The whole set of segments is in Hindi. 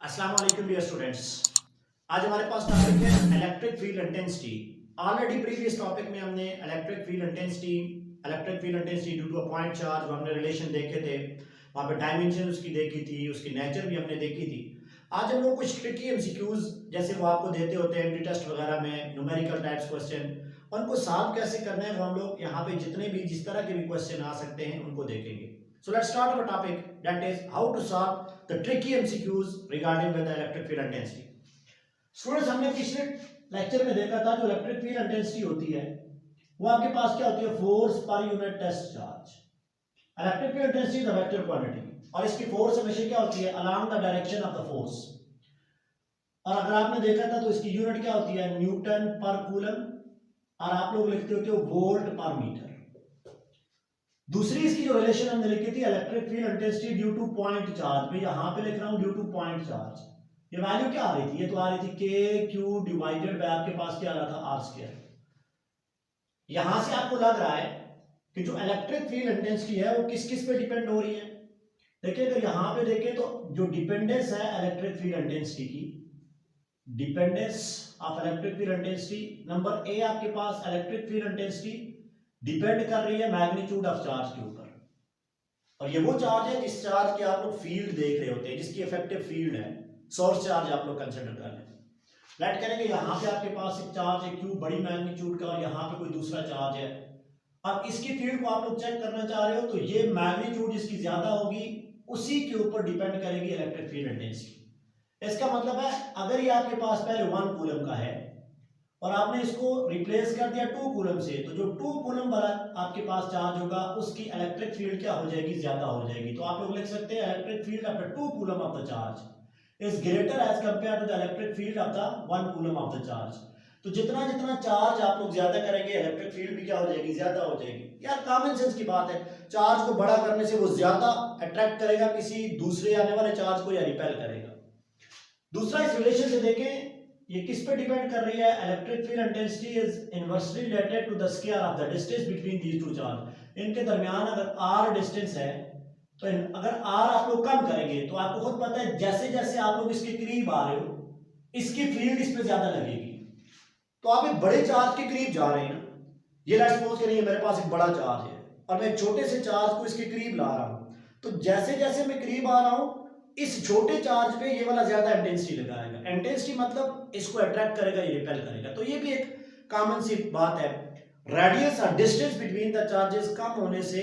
अस्सलाम वालेकुम डियर स्टूडेंट्स। आज हमारे पास टॉपिक है electric field intensity. Already previous topic में हमने electric field intensity due to a point charge हमने रिलेशन देखे थे, वहाँ पे डायमेंशन उसकी देखी थी, उसकी नेचर भी हमने देखी थी। आज हम लोग कुछ ट्रिकी एमसीक्यूज जैसे वो आपको देते होते हैं एमडी टेस्ट वगैरह में, न्यूमेरिकल टाइप्स क्वेश्चन, उनको सॉल्व कैसे करना है वो हम लोग यहाँ पे जितने भी जिस तरह के भी क्वेश्चन आ सकते हैं उनको देखेंगे। So let's start our topic, that is how to solve the tricky MCQs regarding with the electric field intensity. Students, हमने पिछले लेक्चर में देखा था जो इलेक्ट्रिक फील्ड इंटेंसिटी होती है वो आपके पास क्या होती है, force per unit test charge. Electric field intensity is a vector quantity और इसकी फोर्स हमेशा क्या होती है, along the direction of the force. और अगर आपने देखा था तो इसकी यूनिट क्या होती है, न्यूटन पर कूलम, और आप लोग लिखते होते हो वोल्ट पर मीटर। दूसरी इसकी जो रिलेशन हमने लिखी थी electric field intensity due to point charge, मैं यहां पे लिख रहा हूं ड्यू टू पॉइंट चार्ज। ये वैल्यू क्या आ रही थी, ये तो आ रही थी के क्यू डिवाइडेड बाय आपके पास क्या आ रहा था, आर स्क्वायर। यहां से आपको लग रहा है कि जो इलेक्ट्रिक फील्ड इंटेंसिटी है वो किस किस पे डिपेंड हो रही है। देखिए अगर यहां पे देखें तो जो डिपेंडेंस है इलेक्ट्रिक फील्ड इंटेंसिटी की, dependence of electric field intensity, number A आपके पास इलेक्ट्रिक फील्ड इंटेंसिटी डिपेंड कर रही है मैग्नीट्यूड ऑफ चार्ज के ऊपर। और ये वो चार्ज है जिस चार्ज की आप लोग फील्ड देख रहे होते हैं, जिसकी इफेक्टिव फील्ड है, सोर्स चार्ज आप लोग कंसीडर कर लें। लेट करेंगे यहाँ पे आपके पास एक चार्ज है क्यू बड़ी मैग्नीट्यूड का और यहाँ पे कोई दूसरा चार्ज है। अब इसकी फील्ड को आप लोग चेक करना चाह रहे हो तो ये मैग्नीट्यूड जिसकी ज्यादा होगी उसी के ऊपर डिपेंड करेगी इलेक्ट्रिक फील्ड इंटेंसिटी। इसका मतलब है अगर ये आपके पास पहले 1 कूलम का है और आपने इसको रिप्लेस कर दिया 2 कूलम से, तो जो 2 कूलम वाला आपके पास चार्ज होगा उसकी इलेक्ट्रिक फील्ड क्या हो जाएगी, ज्यादा हो जाएगी। तो आप लोग लिख सकते हैं electric field of the 2 coulomb of the charge is greater as compare to the electric field of the 1 coulomb of the charge. तो जितना जितना चार्ज आप लोग ज्यादा करेंगे इलेक्ट्रिक फील्ड भी क्या हो जाएगी, ज्यादा हो जाएगी। यार कॉमन सेंस की बात है, चार्ज को बड़ा करने से वो ज्यादा अट्रैक्ट करेगा किसी दूसरे आने वाले चार्ज को या रिपेल करेगा। दूसरा इस रिलेशन से देखें, ये किस पे डिपेंड कर रही है, electric field intensity is inversely related to the square of the distance between these two charge. इनके दरमियान अगर r डिस्टेंस है तो अगर r आप लोग कम करेंगे तो आपको खुद पता है जैसे जैसे आप लोग इसके करीब आ रहे हो इसकी फील्ड इस पे ज्यादा लगेगी। तो आप एक बड़े चार्ज के करीब जा रहे हैं ना, ये लेट्स सपोज करिए मेरे पास एक बड़ा चार्ज है और मैं एक छोटे से चार्ज को इसके करीब ला रहा हूं, तो जैसे जैसे मैं करीब आ रहा हूं इस छोटे चार्ज पे ये वाला ज्यादा इंटेंसिटी लगाएगा। इंटेंसिटी मतलब इसको अट्रैक्ट करेगा, ये रिपेल करेगा। तो ये भी एक कॉमन सी बात है। रेडियस और डिस्टेंस बिटवीन द चार्जेस कम होने से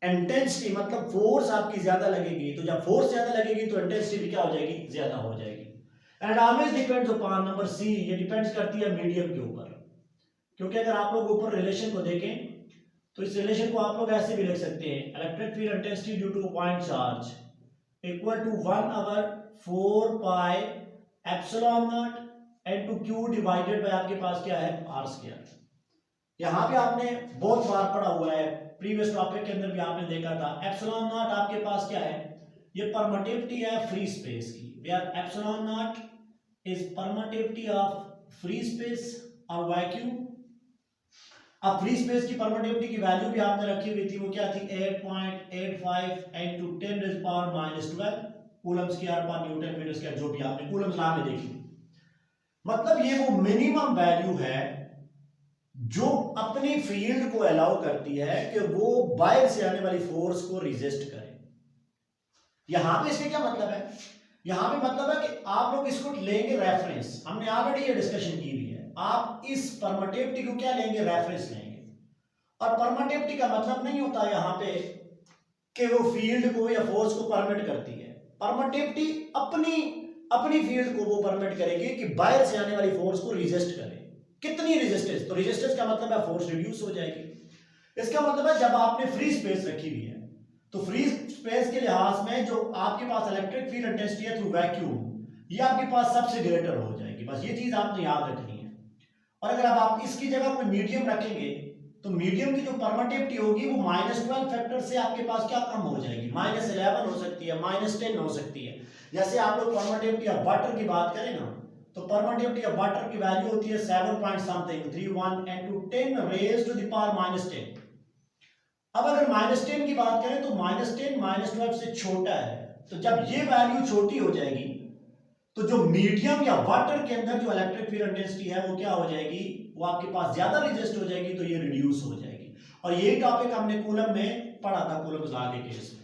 इंटेंसिटी मतलब फोर्स आपकी ज्यादा लगेगी। तो जब फोर्स ज्यादा लगेगी तो इंटेंसिटी भी क्या हो जाएगी, ज्यादा हो जाएगी। And always depends upon number C, ये डिपेंड्स करती है मीडियम के ऊपर। क्योंकि अगर आप लोग ऊपर रिलेशन को देखें तो इस रिलेशन को आप लोग ऐसे भी लिख सकते हैं, electric field intensity due to point charge equal to 1/4 pi epsilon naught into q divided by आपके पास क्या है, r स्क्वायर। यहां पे आपने बहुत बार पढ़ा हुआ है, प्रीवियस टॉपिक के अंदर भी आपने देखा था। एप्सिलॉन नॉट आपके पास क्या है, ये परमिटिविटी है फ्री स्पेस की, where epsilon naught is permittivity of free space और वैक्यूम। अब फ्री स्पेस की परमिटिविटी की वैल्यू भी आपने रखी हुई थी, वो क्या थी, 8.85 into 10⁻⁻12 कूलम स्क्वायर पर न्यूटन मीटर स्क्वायर, जो भी आपने कूलम लॉ में देखी। मतलब ये वो मिनिमम वैल्यू है जो अपनी फील्ड को अलाउ करती है कि वो बाहर से आने वाली फोर्स को रेजिस्ट करे। यहां पे इसके क्या मतलब है, यहां पे मतलब है कि आप लोग इसको लेंगे रेफरेंस, हमने ऑलरेडी ये डिस्कशन की हुई है। आप इस परमिटिविटी को क्या लेंगे, रेफरेंस लेंगे। और परमिटिविटी का मतलब नहीं होता यहां पे कि वो फील्ड को या फोर्स को परमिट करती है। परमिटिविटी अपनी फील्ड को वो परमिट करेगी कि बाहर से आने वाली फोर्स को रेजिस्ट करे। कितनी रेजिस्टेंस, तो रेजिस्टेंस का मतलब है फोर्स रिड्यूस हो जाएगी। इसका मतलब है जब आपने फ्री स्पेस रखी हुई है तो फ्री स्पेस के लिहाज में जो आपके पास इलेक्ट्रिक फील्ड इंटेंसिटी है थ्रू वैक्यूम, ये आपके पास सबसे ग्रेटर हो जाएगी। बस ये चीज आपने याद रखनी है। और अगर आप इसकी जगह कोई मीडियम रखेंगे तो मीडियम की जो परमिटिविटी होगी वो -12 फैक्टर से आपके पास क्या कम हो जाएगी, -11 हो सकती है, -10 हो सकती है। जैसे आप लोग परमिटिविटी ऑफ वाटर की बात करें ना, तो परमिटिविटी ऑफ वाटर की वैल्यू होती है 7 point something 31 into 10 raised to the power -10। अब अगर -10 की बात करें तो -10 -12 से छोटा है। तो जब ये वैल्यू छोटी हो जाएगी तो जो मीडियम या वाटर के अंदर जो इलेक्ट्रिक फील्ड इंटेंसिटी है वो क्या हो जाएगी, वो आपके पास ज्यादा रेजिस्ट हो जाएगी, तो ये रिड्यूस हो जाएगी। और ये टॉपिक हमने कूलम में पढ़ा था, कूलम्स लॉ के केस में।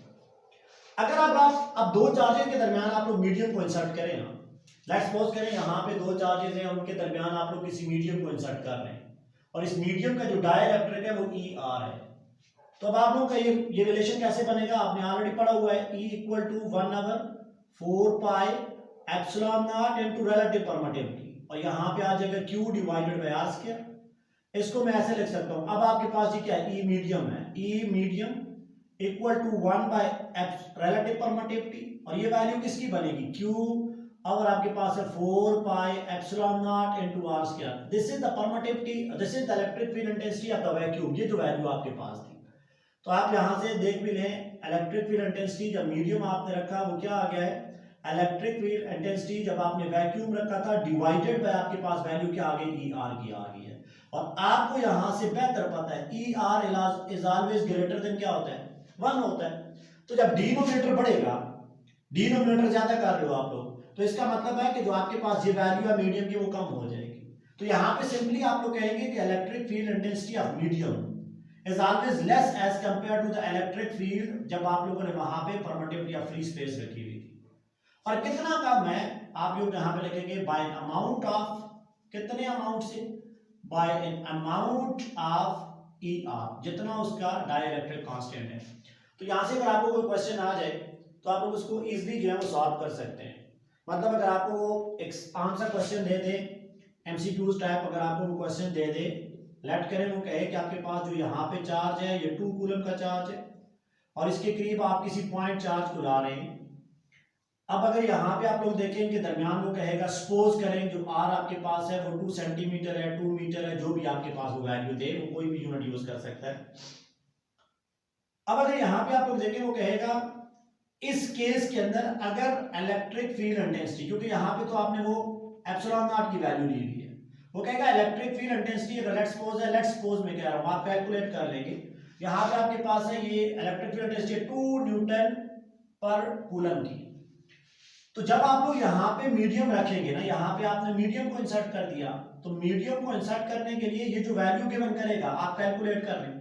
अगर आप अब दो चार्जेस के दरमियान आप लोग मीडियम को इंसर्ट करें ना, लेट्स सपोज करें यहाँ पे दो चार्जेस हैं, उनके दरमियान आप लोग किसी मीडियम को इंसर्ट कर रहे हैं और इस मीडियम का जो डाइलेक्ट्रिक है वो ई आर है, तो अब आप लोगों का ये रिलेशन कैसे बनेगा, आपने ऑलरेडी पढ़ा हुआ है, E equal to 1/4 pi epsilon naught into relative permittivity, और यहाँ पे आ जाएगा Q divided by R square. इसको मैं ऐसे लिख सकता हूँ, अब आपके पास ये क्या है, E मीडियम है, E medium equal to 1 by relative permittivity, और ये वैल्यू किसकी बनेगी, Q, और आपके पास है 4 पाई epsilon naught into R square. This is the permittivity, this is the electric field intensity of the vacuum, ये जो वैल्यू आपके पास थी। तो आप यहां से देख भी लें, इलेक्ट्रिक फील्ड इंटेंसिटी जब मीडियम आपने रखा वो क्या आ गया है, इलेक्ट्रिक फील्ड इंटेंसिटी जब आपने वैक्यूम रखा था डिवाइडेड बाय आपके पास वैल्यू क्या आ गई, ई आर की आ गई है। और आपको यहां से बेहतर पता है E R is always greater than क्या होता है, 1 होता है। तो जब डिनोमिनेटर बढ़ेगा, डिनोमिनेटर ज्यादा कर रहे हो आप लोग, तो इसका मतलब है कि जो आपके पास ये वैल्यू है मीडियम की वो कम हो जाएगी। तो यहाँ पे सिंपली आप लोग कहेंगे कि electric field intensity of medium is always less as compared to the electric field, जब आप लोगों ने वहां पे परमिटिविटी या फ्री स्पेस रखी हुई थी। और कितना कम है, आप लोग यहां पे लिखेंगे बाय एन अमाउंट ऑफ, कितने अमाउंट से, by n amount of E R, जितना उसका डाइलेक्ट्रिक कांस्टेंट है। तो यहां से अगर आपको कोई क्वेश्चन आ जाए तो आप लोग उसको इजीली जो है वो सॉल्व कर सकते हैं। मतलब अगर आपको एक आंसर क्वेश्चन दे दे, एमसीक्यूज टाइप अगर आपको वो क्वेश्चन दे दे, लेट करें वो कहे कि आपके पास जो यहाँ पे चार्ज है ये 2 कूलम का चार्ज है और इसके करीब आप किसी पॉइंट चार्ज को ला रहे हैं। अब अगर यहाँ पे आप लोग देखें कि दरमियान वो कहेगा, सपोज करें जो आर आपके पास है वो 2 सेंटीमीटर है, 2 मीटर है, जो भी आपके पास वो वैल्यू दे, वो कोई भी यूनिट यूज कर सकता है। अब अगर यहाँ पे आप लोग देखें वो कहेगा इस केस के अंदर अगर इलेक्ट्रिक फील्ड इंटेंसिटी, क्योंकि यहाँ पे तो आपने वो एप्सिलॉन नॉट की वैल्यू ली हुई है, वो कहेगा इलेक्ट्रिक फील्ड इंटेंसिटी अगर लेट्स सपोज है, लेट्स सपोज मैं कह रहा हूं, आप कैलकुलेट कर लेंगे। यहां पे आपके पास है ये इलेक्ट्रिक फील्ड इंटेंसिटी 2 न्यूटन पर कूलम की। तो जब आप लोग यहां पे मीडियम रखेंगे ना, यहां पे आपने मीडियम को इंसर्ट कर दिया, तो मीडियम को इंसर्ट करने के लिए ये जो वैल्यू गिवन करेगा आप कैलकुलेट कर लें।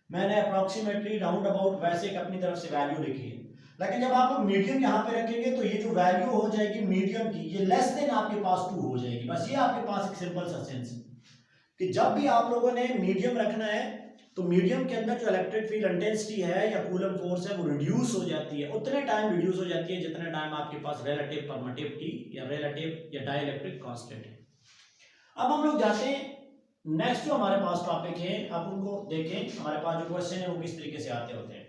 मैंने अप्रोक्सीमेटली राउंड अबाउट वैसे एक अपनी तरफ से वैल्यू लिखी है, लेकिन जब आप लोग मीडियम यहाँ पे रखेंगे तो ये जो वैल्यू हो जाएगी मीडियम की, ये लेस देन आपके पास 2 हो जाएगी। बस ये आपके पास एक सिंपल सा सेंस है कि जब भी आप लोगों ने मीडियम रखना है तो मीडियम के अंदर जो इलेक्ट्रिक फील्ड इंटेंसिटी है या कूलम फोर्स है वो रिड्यूस हो जाती है, उतने टाइम रिड्यूस हो जाती है जितने टाइम आपके पास रिलेटिव परमिटिविटी या रिलेटिव या डाइलेक्ट्रिक कांस्टेंट है। अब हम लोग जाते हैं नेक्स्ट जो हमारे पास टॉपिक है, अब उनको देखें हमारे पास जो क्वेश्चन है वो किस तरीके से आते होते हैं।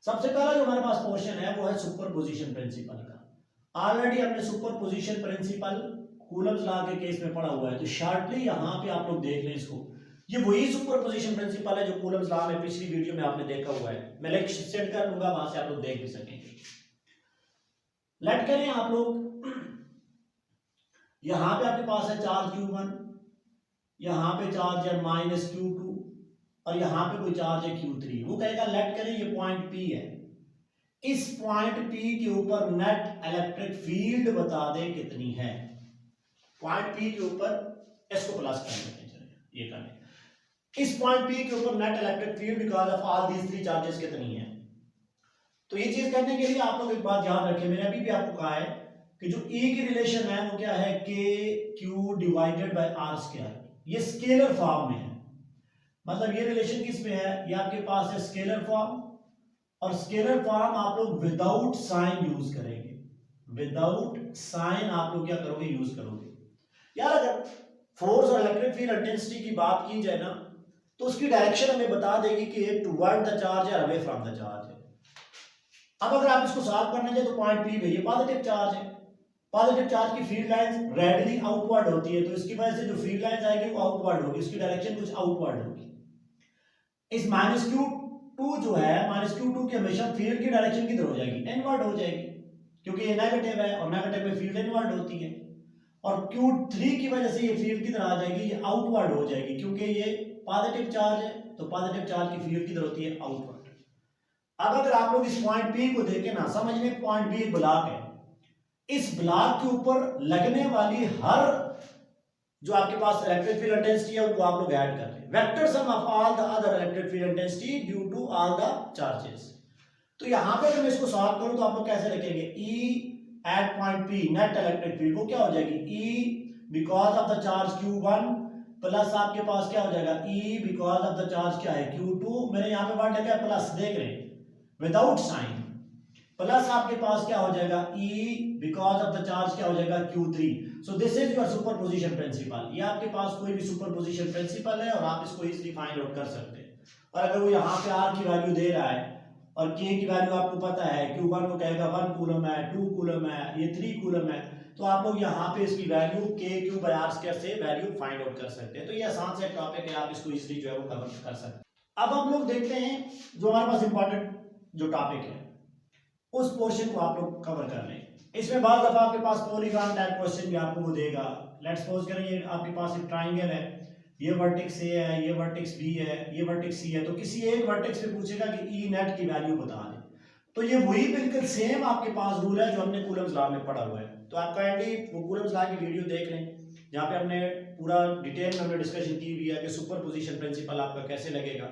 सबसे पहला जो हमारे पास पोर्शन है वो है सुपरपोजिशन प्रिंसिपल का। ऑलरेडी हमने सुपरपोजिशन प्रिंसिपल कूलम्स लॉ के केस में पढ़ा हुआ है, तो शॉर्टली यहाँ पे आप लोग देख लें इसको। ये वही सुपरपोजिशन प्रिंसिपल है जो कूलम्स लॉ में पिछली वीडियो में आपने देखा हुआ है, मैं लिंक सेंड कर दूंगा, वहां से आप लोग देख भी सकेंगे। लेट करें आप लोग यहाँ पे आपके पास है चार्ज Q1, यहाँ पे चार्ज है -Q2 और यहाँ पे कोई चार्ज है Q3। वो कहेगा लेट करें ये पॉइंट P है, इस पॉइंट P के ऊपर नेट इलेक्ट्रिक फील्ड बता दे कितनी है। पॉइंट P के ऊपर इसको प्लस कर लेते हैं, ये कर लें, इस पॉइंट P के ऊपर net electric field because of all these 3 charges कितनी है। तो ये चीज करने के लिए आप लोग एक बात याद रखें, मैंने अभी भी आपको कहा है कि जो E की रिलेशन है वो क्या है, KQ divided by R square, ये स्केलर फॉर्म में है। मतलब ये रिलेशन किस में है, ये आपके पास है स्केलर फॉर्म, और स्केलर फॉर्म आप लोग विदाउट साइन यूज करेंगे, विदाउट साइन आप लोग क्या करोगे, यूज करोगे। यार अगर फोर्स और इलेक्ट्रिक फील्ड इंटेंसिटी की बात की जाए ना तो उसकी डायरेक्शन हमें बता देगी कि टुवर्ड द चार्ज है, अवे फ्रॉम द चार्ज है। अब अगर आप इसको सॉल्व करने जाए तो पॉइंट P पे ये पॉजिटिव चार्ज है, पॉजिटिव चार्ज की फील्ड लाइंस रेडियली आउटवर्ड होती है, तो इसकी वजह से जो फील्ड लाइंस आएगी वो आउटवर्ड होगी, इसकी डायरेक्शन कुछ आउटवर्ड होगी। इस -Q2 जो है, -Q2 की हमेशा फील्ड की डायरेक्शन किधर हो जाएगी, इनवर्ड हो जाएगी, क्योंकि ये नेगेटिव है और नेगेटिव में फील्ड इनवर्ड होती है। और Q3 की वजह से ये फील्ड किधर आ जाएगी, ये आउटवर्ड हो जाएगी, क्योंकि ये पॉजिटिव चार्ज है, तो पॉजिटिव चार्ज की फील्ड किधर होती है, आउटवर्ड। अब अगर आप लोग इस पॉइंट P को देखें ना, समझ लें पॉइंट B ब्लॉक है, इस ब्लॉक के ऊपर लगने वाली हर जो आपके पास इलेक्ट्रिक फील्ड इंटेंसिटी है उनको आप लोग ऐड कर रहे हैं। Vector sum of all the other electric field intensity due to all the charges. तो यहां पे अगर मैं इसको सॉल्व करूं तो आप लोग कैसे लिखेंगे, E at point P net electric field वो क्या हो जाएगी, E because of the charge Q1 plus आपके पास क्या हो जाएगा, E because of the charge क्या है Q2, मैंने यहां पे वर्ड लिखा है प्लस, देख रहे हैं विदाउट साइन, प्लस आपके पास क्या हो जाएगा E because of the charge क्या हो जाएगा Q3। So this is your superposition principle. ये आपके पास कोई भी सुपरपोजिशन प्रिंसिपल है और आप इसको इजीली फाइंड आउट कर सकते हैं। और अगर वो यहाँ पे R की वैल्यू दे रहा है और K की वैल्यू आपको पता है, Q1 को कहेगा 1 कूलम है, 2 कूलम है, ये 3 कूलम है, तो आप लोग यहाँ पे इसकी वैल्यू K/R² से वैल्यू फाइंड आउट कर सकते हैं। तो ये आसान सा टॉपिक है, आप इसको इजीली जो है वो कवर कर सकते हैं। अब हम लोग देखते हैं जो हमारे पास इंपॉर्टेंट जो टॉपिक है उस पोर्शन को आप लोग कवर कर लें। इसमें बाद दफा आपके पास पॉलीगॉन टाइप क्वेश्चन भी आपको वो देगा। लेट्स सपोज करें ये आपके पास एक ट्राइंगल है, ये वर्टेक्स ए है, ये वर्टेक्स बी है, ये वर्टेक्स सी है, तो किसी एक वर्टेक्स पे पूछेगा कि ई नेट की वैल्यू बता दे। तो ये वही बिल्कुल सेम आपके पास रूल है जो हमने कूलम्स लॉ में पढ़ा हुआ है। तो आप काइंडली वो कूलम्स लॉ की वीडियो देख लें, जहाँ पे हमने पूरा डिटेल में हमने डिस्कशन की हुई है कि सुपरपोजिशन प्रिंसिपल आपका कैसे लगेगा।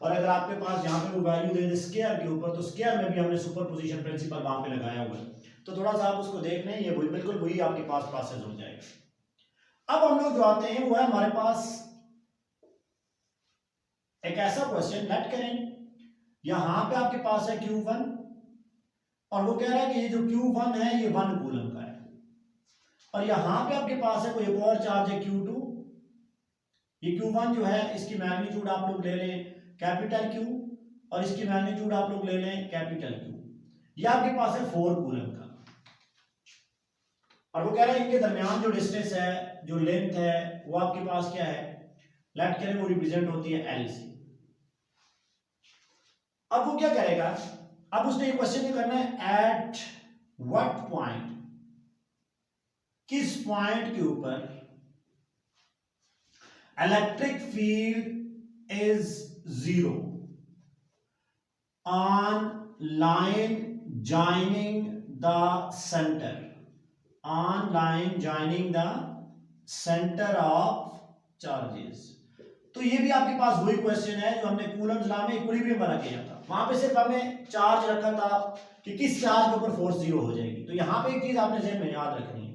और अगर आपके पास यहाँ पे वो वैल्यू दे दे स्क्वायर के ऊपर, तो स्क्वायर में भी हमने सुपरपोजिशन प्रिंसिपल वहां पे लगाया हुआ है। तो थोड़ा सा आप उसको देख लें, ये वही बिल्कुल वही आपके पास प्रोसेस हो जाएगा। अब हम लोग जो आते हैं वो है हमारे पास एक ऐसा क्वेश्चन, लेट करें यहां पे आपके पास है Q1 और वो कह रहा है कि ये जो Q1 है ये 1 कूलम का है, और यहां पे आपके पास है कोई एक और चार्ज है Q2। ये Q1 जो है इसकी मैग्नीट्यूड आप लोग ले लें कैपिटल Q और इसकी मैग्नीट्यूड आप लोग ले लें कैपिटल Q। ये आपके पास है 4 कूलम का, और वो कह रहा है इनके दरमियान जो डिस्टेंस है, जो लेंथ है, वो आपके पास क्या है, लेट करें वो रिप्रेजेंट होती है L से। अब वो क्या करेगा, अब उसने ये क्वेश्चन करना है एट व्हाट पॉइंट, किस पॉइंट के ऊपर electric field is 0 on line joining the centre, on line joining the centre of charges. तो ये भी आपके पास वही क्वेश्चन है जो हमने कूलम्स लॉ में इक्विलिब्रियम वाला किया था। वहां पे सिर्फ हमने चार्ज रखा था कि किस चार्ज के ऊपर फोर्स 0 हो जाएगी। तो यहाँ पे एक चीज आपने ज़हन में याद रखनी है,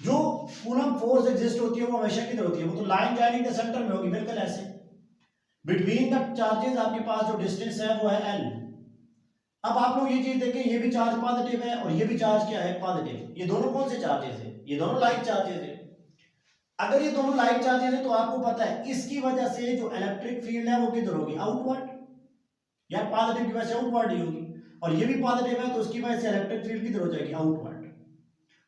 जो कूलम फोर्स एग्जिस्ट होती है वो हमेशा किधर होती है, वो तो लाइन जॉइनिंग द सेंटर में होगी, बिल्कुल ऐसे बिटवीन द चार्जेस आपके पास जो डिस्टेंस है वो है L। अब आप लोग ये चीज देखें, ये भी चार्ज पॉजिटिव है और ये भी चार्ज क्या है, पॉजिटिव। ये दोनों कौन से चार्जेस है, ये दोनों लाइक चार्जेस है। अगर ये दोनों लाइक चार्जेस है तो आपको पता है इसकी वजह से जो इलेक्ट्रिक फील्ड है वो किधर होगी, आउटवर्ड, या पॉजिटिव की वजह से आउटवर्ड ही होगी। और ये भी पॉजिटिव है तो उसकी वजह से इलेक्ट्रिक फील्ड किधर हो जाएगी, आउटवर्ड।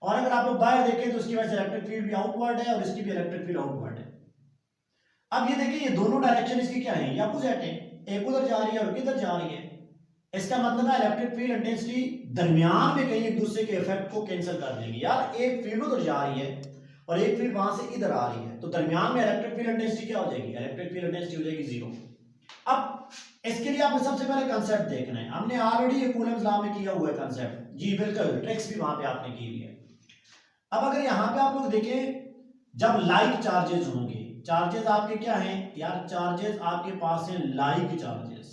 और अगर आप लोग बाहर देखें तो उसकी वजह से इलेक्ट्रिक फील्ड भी आउटवर्ड है और इसकी भी इलेक्ट्रिक फील्ड आउटवर्ड है। अब ये देखिए, ये दोनों डायरेक्शन इसकी क्या है, ये अपोजिट है, एक उधर जा रही है और किधर जा रही है। इसका मतलब है इलेक्ट्रिक फील्ड इंटेंसिटी दरमियान में कहीं एक दूसरे के इफेक्ट को कैंसिल कर देंगे। यार एक फील्ड उधर जा रही है और एक फील्ड वहां से इधर आ रही है, तो दरमियान में इलेक्ट्रिक फील्ड इंटेंसिटी क्या हो जाएगी, इलेक्ट्रिक फील्ड इंटेंसिटी हो जाएगी 0। अब इसके लिए आपने सबसे पहले कंसेप्ट देखना है, हमने ऑलरेडी ये कूलम्स लॉ में किया हुआ है कंसेप्ट, जी बिल्कुल, ट्रिक्स भी वहां पे आपने की हुई है। अब अगर यहां पे आप लोग देखें, जब लाइक चार्जेस होंगे, चार्जेस आपके क्या हैं यार, चार्जेस आपके पास है लाइक चार्जेस।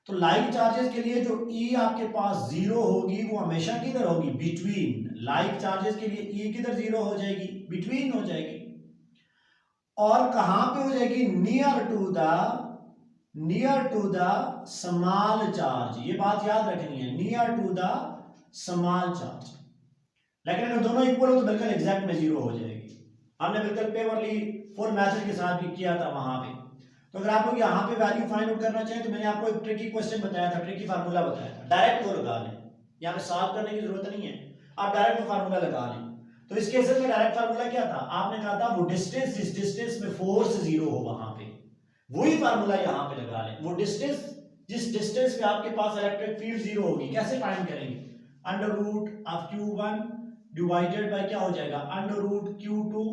तो लाइक चार्जेस के लिए जो E आपके पास 0 होगी वो हमेशा किधर होगी, बिटवीन। लाइक चार्जेस के लिए E किधर 0 हो जाएगी, बिटवीन हो जाएगी। और कहां पे हो जाएगी, near to the small charge. ये बात याद रखनी है, near to the small charge. लेकिन अगर दोनों इक्वल हो तो बिल्कुल एग्जैक्ट में 0 हो जाएगी। हमने बिल्कुल पेवरली फुल मेथड के साथ भी किया था वहां पे। तो अगर आप लोग यहाँ पे वैल्यू फाइंड आउट करना चाहें तो मैंने आपको एक ट्रिकी क्वेश्चन बताया था, ट्रिकी फार्मूला बताया था, डायरेक्ट वो लगा लें, यहाँ पे सॉल्व करने की जरूरत नहीं है, आप डायरेक्ट वो फार्मूला लगा लें। तो इस केस में डायरेक्ट फार्मूला क्या था, आपने कहा था वो डिस्टेंस, जिस डिस्टेंस में फोर्स 0 हो वहां पे, वही फार्मूला यहाँ पे लगा लें। वो डिस्टेंस, जिस डिस्टेंस पे आपके पास इलेक्ट्रिक फील्ड 0 होगी, कैसे फाइंड करेंगे, under root of Q1 divided by क्या हो जाएगा, अंडर रूट Q2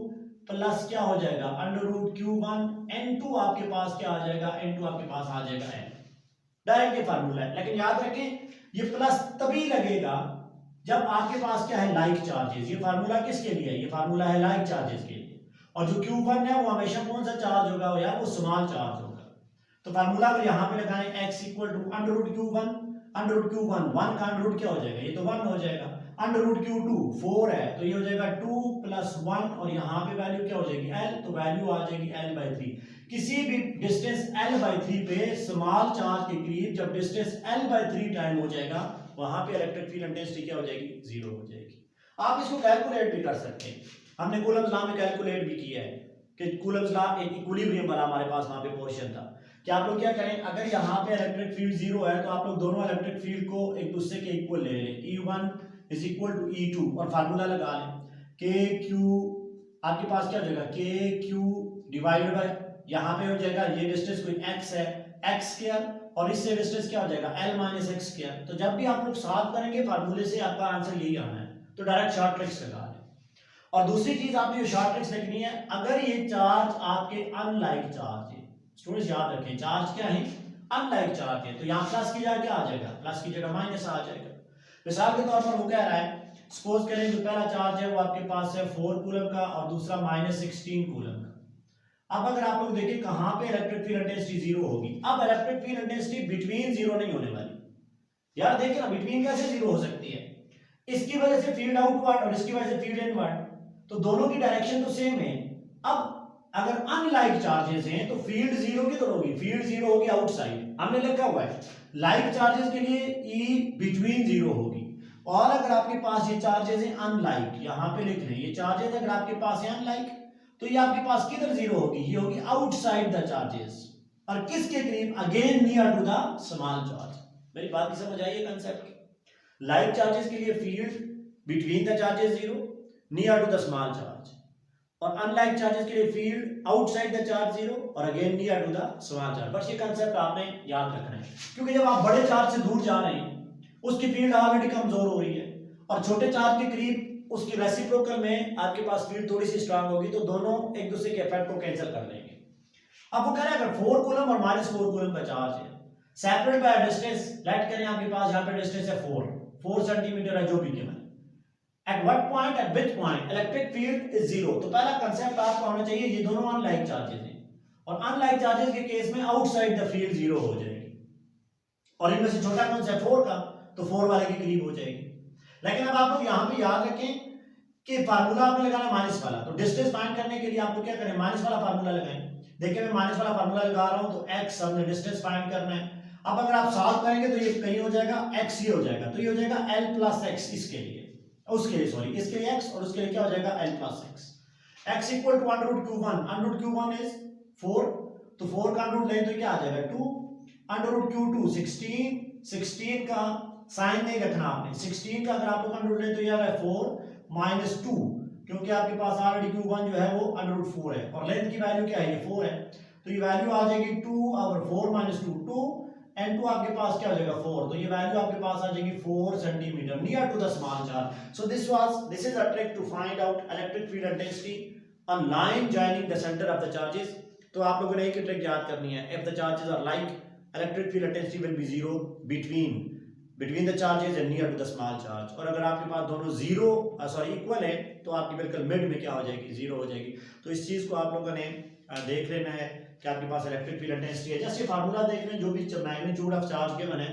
प्लस क्या हो जाएगा, अंडर रूट Q1, N2 आपके पास क्या आ जाएगा, N2 आपके पास आ जाएगा N। डायरेक्ट ये फार्मूला है, लेकिन याद रखें ये प्लस तभी लगेगा जब आपके पास क्या है, लाइक चार्जेस, ये फार्मूला किसके लिए है, ये फार्मूला है लाइक चार्जेस के लिए, और जो Q1 है वो हमेशा कौन सा चार्ज होगा यार, वो स्मॉल चार्ज होगा। तो फार्मूला अगर यहाँ पे लगाएं x equal to under root Q1, under root Q1 1 का अंडर रूट क्या हो जाएगा, ये तो 1 हो जाएगा, अंडर रूट Q2 4 है तो ये हो जाएगा 2 प्लस 1, और यहाँ पे वैल्यू क्या हो जाएगी L, तो वैल्यू आ जाएगी L/3। किसी भी डिस्टेंस L/3 पे स्मॉल चार्ज के करीब जब डिस्टेंस L/3 टाइम हो जाएगा वहां पे इलेक्ट्रिक फील्ड इंटेंसिटी क्या हो जाएगी, जीरो हो जाएगी। आप इसको कैलकुलेट भी कर सकते हैं, हमने कूलम्स लॉ में कैलकुलेट भी किया है कि कूलम्स लॉ एक इक्विलिब्रियम वाला हमारे पास वहां पे पोर्शन था कि आप लोग क्या करें, अगर यहाँ पे इलेक्ट्रिक फील्ड जीरो है तो आप लोग दोनों इलेक्ट्रिक फील्ड को एक दूसरे के इक्वल ले लें, E1 is equal to E2 और फार्मूला लगा लें, के क्यू आपके पास क्या हो जाएगा, के क्यू डिवाइड बाय यहाँ पे हो जाएगा ये डिस्टेंस कोई x है, x स्क्वायर, और इससे डिस्टेंस क्या हो जाएगा L माइनस एक्स स्क्वायर। तो जब भी आप लोग सॉल्व करेंगे फार्मूले से आपका आंसर यही आना है, तो डायरेक्ट शॉर्ट ट्रिक्स लगा लें। और दूसरी चीज आपने जो शॉर्ट ट्रिक्स लिखनी है, अगर ये चार्ज आपके अनलाइक चार्ज है, स्टूडेंट्स याद रखें चार्ज क्या है, अनलाइक चार्ज है, तो यहाँ प्लस की जगह क्या आ जाएगा, प्लस की जगह माइनस आ जाएगा। मिसाल के तौर पर वो कह रहा है, सपोज करें जो पहला चार्ज है वो आपके पास है 4 कूलम का और दूसरा -16 कूलम का। अब अगर आप लोग देखें कहां पे इलेक्ट्रिक फील्ड इंटेंसिटी जीरो होगी, अब electric field intensity between zero नहीं होने वाली यार, देखिए ना बिटवीन कैसे जीरो हो सकती है, इसकी वजह से फील्ड आउटवर्ड और इसकी वजह से फील्ड इनवर्ड, तो दोनों की डायरेक्शन तो सेम है। अब अगर अनलाइक चार्जेस हैं तो फील्ड जीरो किधर होगी, फील्ड जीरो होगी आउटसाइड, हमने लिखा हुआ है लाइक चार्जेस के लिए ई बिटवीन जीरो होगी, और अगर आपके पास ये चार्जेस हैं अनलाइक, यहां पे लिख लें ये चार्जेस अगर आपके पास है अनलाइक तो ये आपके पास किधर जीरो होगी, ये होगी आउटसाइड द चार्जेस, और किसके करीब, again near to the small charge. मेरी बात की समझ आई है कंसेप्ट की, लाइक चार्जेस के लिए field between the charges zero near to the small charge, और अनलाइक चार्जेस के लिए field outside the charge zero और again near to the small charge. बस ये कंसेप्ट आपने याद रखना है, क्योंकि जब आप बड़े चार्ज से दूर जा रहे हैं उसकी फील्ड ऑलरेडी कमजोर हो रही है, और छोटे चार्ज के करीब उसकी रेसिप्रोकल में आपके पास फील्ड थोड़ी सी स्ट्रांग होगी, तो दोनों एक दूसरे के इफेक्ट को कैंसिल कर लेंगे। अब वो कह रहे हैं अगर 4 कूलम और -4 कूलम का चार्ज है सेपरेट बाय डिस्टेंस, लेट करें आपके पास यहां पे डिस्टेंस है 4 सेंटीमीटर है जो भी given, at what point, at which point electric field is zero. तो पहला कांसेप्ट आपको होना चाहिए ये दोनों अनलाइक चार्जेस हैं, और अनलाइक चार्जेस के केस में आउटसाइड द फील्ड जीरो हो जाएगी, और इनमें से छोटा कौन सा है 4 का, तो 4 वाले के करीब हो जाएगी। लेकिन अब आप लोग यहां पे याद रखें कि फार्मूला आपने लगाना माइनस वाला, तो डिस्टेंस फाइंड करने के लिए आपको क्या करें, माइनस वाला फार्मूला लगाएं। देखिए मैं माइनस वाला फार्मूला लगा रहा हूं, तो x हमने डिस्टेंस फाइंड करना है। अब अगर आप सॉल्व करेंगे तो ये कहीं हो जाएगा x, ये हो जाएगा, तो ये हो जाएगा l प्लस x, इसके लिए उसके लिए सॉरी इसके लिए x और उसके लिए क्या हो जाएगा l plus x equal to under root Q1, under root Q1 is 4, तो 4 का अंडर रूट लें तो क्या आ जाएगा 2, अंडर रूट Q2 16 का साइन नहीं रखना आपने, 16 का अगर आप लोग अंडर रूट लें तो ये आ रहा है 4 माइनस 2, क्योंकि आपके पास ऑलरेडी Q1 जो है वो अंडर रूट 4 है, और लेंथ की वैल्यू क्या है, ये 4 है, तो ये वैल्यू आ जाएगी 2 और 4 माइनस 2 एंड 2 आपके पास क्या हो जाएगा 4, तो ये वैल्यू आपके पास आ जाएगी 4 centimetre near to the small charge. So this is a trick to find out electric field intensity on line joining the centre of the charges. तो आप लोगों ने एक ट्रिक याद करनी है, if the charges are like electric field intensity will be zero between the charges and near to the small charge, और अगर आपके पास दोनों जीरो इक्वल है तो आपकी बिल्कुल मिड में क्या हो जाएगी, जीरो हो जाएगी। तो इस चीज को आप लोगों ने देख लेना है कि आपके पास इलेक्ट्रिक फील्ड इंटेंसिटी है, जैसे फार्मूला देख लें, जो भी मैग्नीट्यूड ऑफ चार्ज गिवन है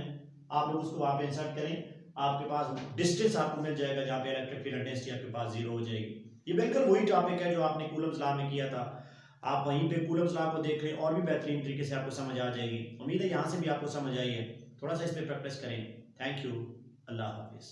आप लोग उसको वहां पे इंसर्ट करें, आपके पास डिस्टेंस आपको मिल जाएगा जहां पे इलेक्ट्रिक फील्ड इंटेंसिटी आपके पास जीरो हो जाएगी। ये बिल्कुल वही टॉपिक है जो आपने कूलम्स लॉ में किया था, आप वहीं पे कूलम्स लॉ को देख लें और भी बेहतरीन तरीके से आपको समझ आ जाएगी। उम्मीद है यहाँ से भी आपको समझ आई है, थोड़ा सा इस पर प्रैक्टिस करें। Thank you, Allah Hafiz.